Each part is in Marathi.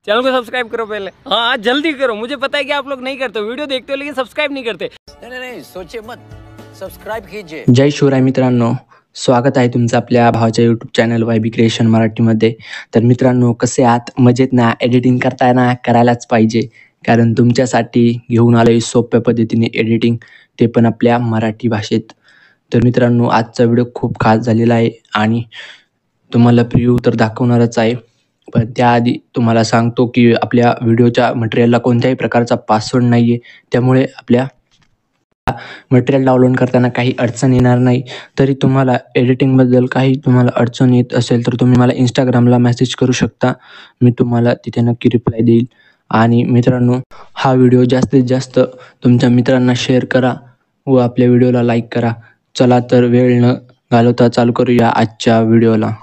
चैनल को सब्सक्राइब करो पहले। हाँ जल्दी करो, मुझे पता है कि आप लोग नहीं करते, वीडियो देखते हो लेकिन सब्सक्राइब नहीं करते। नहीं सोचिए मत, सबस्क्राइब कीजिए। जय शिवराय मित्रांनो, स्वागत आहे तुमचं आपल्या भावाच्या यूट्यूब चॅनल YB क्रिएशन मराठीमध्ये। तर मित्रांनो, कसे आहात? मजेत ना? एडिटिंग करताना करायलाच पाहिजे, कारण तुमच्यासाठी घेऊन आलोय सोप्या पद्धतीने एडिटिंग, ते पण आपल्या मराठी भाषेत। तर मित्रांनो, आजचा व्हिडिओ खूप खास झालेला आहे आणि तुम्हाला प्रिव्ह्यू तर दाखवणारच आहे, पण त्याआधी तुम्हाला सांगतो की आपल्या व्हिडिओच्या मटेरियलला कोणत्याही प्रकारचा पासवर्ड नाही आहे, त्यामुळे आपल्या मटेरियल डाउनलोड करताना काही अडचण येणार नाही। तरी तुम्हाला एडिटिंगबद्दल काही तुम्हाला अडचण येत असेल तर तुम्ही मला इंस्टाग्रामला मेसेज करू शकता, मी तुम्हाला तिथे नक्की रिप्लाय देईल। आणि मित्रांनो, हा व्हिडिओ जास्तीत जास्त तुमच्या मित्रांना शेअर करा व आपल्या व्हिडिओला लाईक करा। चला तर वेळ न घालवता चालू करूया आजच्या व्हिडिओला।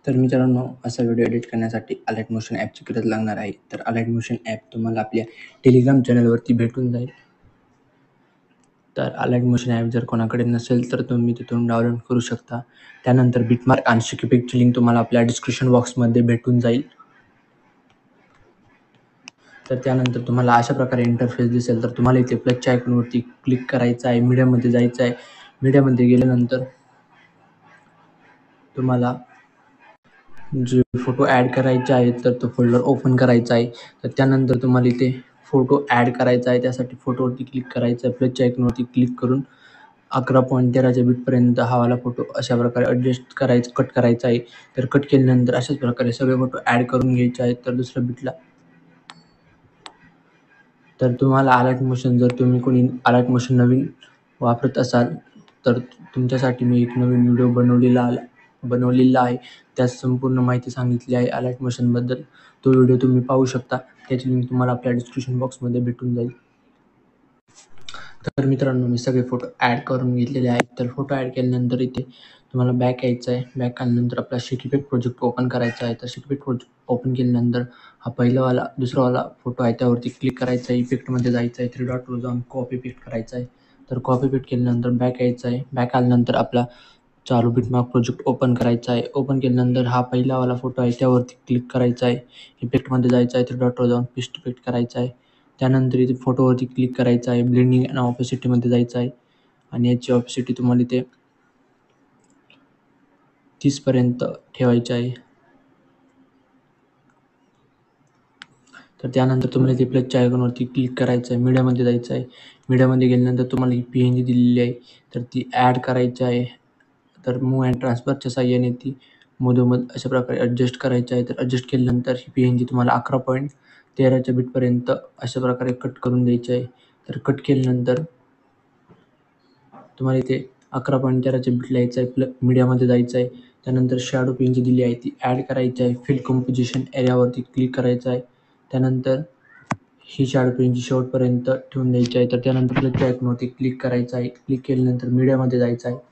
तर मित्रांनो, असा व्हिडिओ एडिट करण्यासाठी अलाइट मोशन ॲपची गरज लागणार आहे। तर अलाइट मोशन ॲप तुम्हाला आपल्या टेलिग्राम चॅनलवरती भेटून जाईल। तर अलाइट मोशन ॲप जर कोणाकडे नसेल तर तुम्ही तिथून डाउनलोड करू शकता। त्यानंतर बिटमार्क आणि शिकीपिकची लिंक तुम्हाला आपल्या डिस्क्रिप्शन बॉक्समध्ये भेटून जाईल। तर त्यानंतर तुम्हाला अशा प्रकारे इंटरफेस दिसेल। तर तुम्हाला इथे प्लसच्या आयकॉनवरती क्लिक करायचं आहे, मीडियामध्ये जायचं आहे। मीडियामध्ये गेल्यानंतर तुम्हाला जे फोटो ॲड करायचे आहेत तर तो फोल्डर ओपन करायचा आहे। तर त्यानंतर तुम्हाला इथे फोटो ॲड करायचा आहे, त्यासाठी फोटोवरती क्लिक करायचं आहे। प्लसच्या आयकॉनवरती क्लिक करून 11.13 बिटपर्यंत हा वाला फोटो अशा प्रकारे ॲडजस्ट करायचं, कट करायचा आहे। तर कट केल्यानंतर अशाच प्रकारे सगळे फोटो ॲड करून घ्यायचे आहेत। तर दुसऱ्या बिटला तर तुम्हाला अलाइट मोशन, जर तुम्ही कोणी अलाइट मोशन नवीन वापरत असाल तर तुमच्यासाठी मी एक नवीन व्हिडिओ बनवलेला आहे, त्यात संपूर्ण माहिती सांगितली आहे अलाइट मोशनबद्दल। तो व्हिडिओ तुम्ही पाहू शकता, त्याची लिंक तुम्हाला आपल्या डिस्क्रिप्शन बॉक्समध्ये भेटून जाईल। तर मित्रांनो, मी सगळे फोटो ॲड करून घेतलेले आहेत। तर फोटो ॲड केल्यानंतर इथे तुम्हाला बॅक यायचं आहे। बॅक आल्यानंतर आपला शिकीपिक प्रोजेक्ट ओपन करायचा आहे। तर शिकीपिक प्रोजेक्ट ओपन केल्यानंतर हा पहिलावाला दुसरावाला फोटो आहे त्यावरती क्लिक करायचं आहे, इफेक्टमध्ये जायचं आहे, 3 डॉटवर जाऊन कॉपी पेस्ट करायचा आहे। तर कॉपी पेस्ट केल्यानंतर बॅक यायचं आहे। बॅक आल्यानंतर आपला चालू बिटमार्क प्रोजेक्ट ओपन करायचा आहे। ओपन केल्यानंतर हा पहिलावाला फोटो आहे त्यावरती क्लिक करायचा आहे, इफेक्टमध्ये जायचं आहे, 3 डॉटवर जाऊन पेस्ट करायचा आहे। त्यानंतर इथे फोटोवरती क्लिक करायचं आहे, ब्लेंडिंग आणि ऑपेसिटीमध्ये जायचं आहे आणि याची ऑपेसिटी तुम्हाला इथे 30 पर्यंत ठेवायची आहे। तर त्यानंतर तुम्हाला इथे प्लसच्या आयकॉनवरती क्लिक करायचं आहे, मीडियामध्ये जायचं आहे। मीडियामध्ये गेल्यानंतर तुम्हाला ही PNG दिलेली आहे, तर ती ॲड करायची आहे। तर मूव्ह अँड ट्रान्सफरच्या साहाय्याने ती मधोमध अशा प्रकारे ॲडजस्ट करायची आहे। तर ॲडजस्ट केल्यानंतर ही PNG तुम्हाला 11.13 बिटपर्यंत अशा प्रकारे कट करून द्यायची आहे। तर कट केल्यानंतर तुम्हाला इथे 11.13 बिटला यायचं आहे, मीडियामध्ये जायचं आहे। त्यानंतर शॅडो PNG दिली आहे ती ॲड करायची आहे। फिल कंपोजिशन एरियावरती क्लिक करायचं आहे। त्यानंतर ही शॅडो PNG शेवटपर्यंत ठेवून द्यायची आहे। तर त्यानंतर प्लसच्या आयकॉनवरती क्लिक करायचं आहे। क्लिक केल्यानंतर मीडियामध्ये जायचं आहे।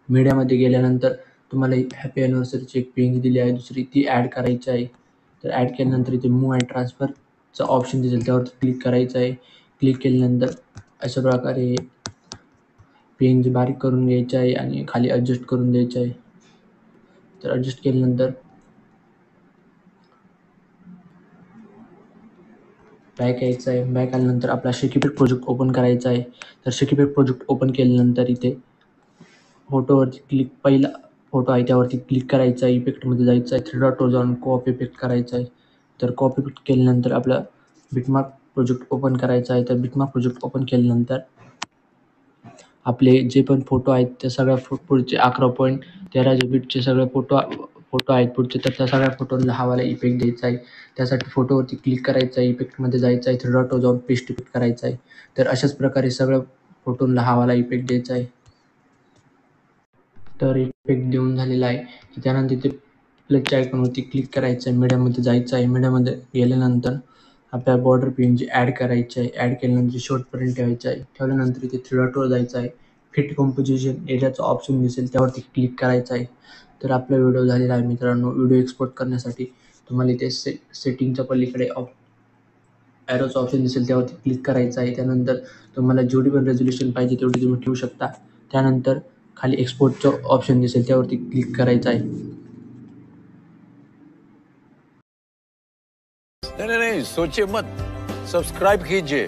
मीडियामध्ये गेल्यानंतर तुम्हाला हॅपी ॲनिव्हर्सरीची एक PNG दिली आहे दुसरी, ती ॲड करायची आहे। तर ॲड केल्यानंतर इथे मूव्ह अँड ट्रान्सफरचा ऑप्शन दिसेल त्यावरती क्लिक करायचं आहे। क्लिक केल्यानंतर अशा प्रकारे PNG बारीक करून घ्यायची आहे आणि खाली ॲडजस्ट करून द्यायची आहे। तर ॲडजस्ट केल्यानंतर बॅक यायचं आहे। बॅक आल्यानंतर आपला शिकीपिक प्रोजेक्ट ओपन करायचा आहे। तर शिकीपिक प्रोजेक्ट ओपन केल्यानंतर इथे फोटोवरती क्लिक, पहिला फोटो आहे त्यावरती क्लिक करायचं आहे, इफेक्टमध्ये जायचं आहे, 3 डॉटवर जाऊन कॉपी पेस्ट करायचं आहे। तर कॉपी पेस्ट केल्यानंतर आपला बिटमार्क प्रोजेक्ट ओपन करायचा आहे। तर बिटमार्क प्रोजेक्ट ओपन केल्यानंतर आपले जे पण फोटो आहेत त्या सगळ्या पुढचे 11.13 बिटचे सगळे फोटो आहेत पुढचे, तर त्या सगळ्या फोटोंना हा वाला इफेक्ट द्यायचा आहे। त्यासाठी फोटोवरती क्लिक करायचं आहे, इफेक्टमध्ये जायचं आहे, 3 डॉटवर जाऊन पेस्ट करायचं आहे। तर अशाच प्रकारे सगळ्या फोटोंना हा वाला इफेक्ट द्यायचा आहे। तर इफेक्ट देऊन झालेला आहे की त्यानंतर इथे प्लसच्या आयकॉनवरती क्लिक करायचं आहे, मीडियामध्ये जायचं आहे. मीडियामध्ये गेल्यानंतर आपल्याला बॉर्डर PNG ॲड करायची आहे. ॲड केल्यानंतर शेवटपर्यंत ठेवायचं आहे. ठेवल्यानंतर इथे थ्री डॉटवर जायचं आहे. फिट कंपोजिशन एरियाचा ऑप्शन दिसेल त्यावरती क्लिक करायचं आहे. तर आपला व्हिडिओ झालेला आहे मित्रांनो. व्हिडिओ एक्सपोर्ट करण्यासाठी तुम्हाला इथे सेटिंगच्या पलीकडे ॲरोचं ऑप्शन दिसेल त्यावरती क्लिक करायचं आहे. त्यानंतर तुम्हाला जेवढी पण रेझोल्यूशन पाहिजे तेवढी तुम्ही ठेवू शकता. त्यानंतर खाली एक्सपोर्टचं ऑप्शन दिसेल त्यावरती क्लिक करायचं आहे. नहीं नहीं नहीं, सोचिए मत, सब्सक्राइब कीजिए।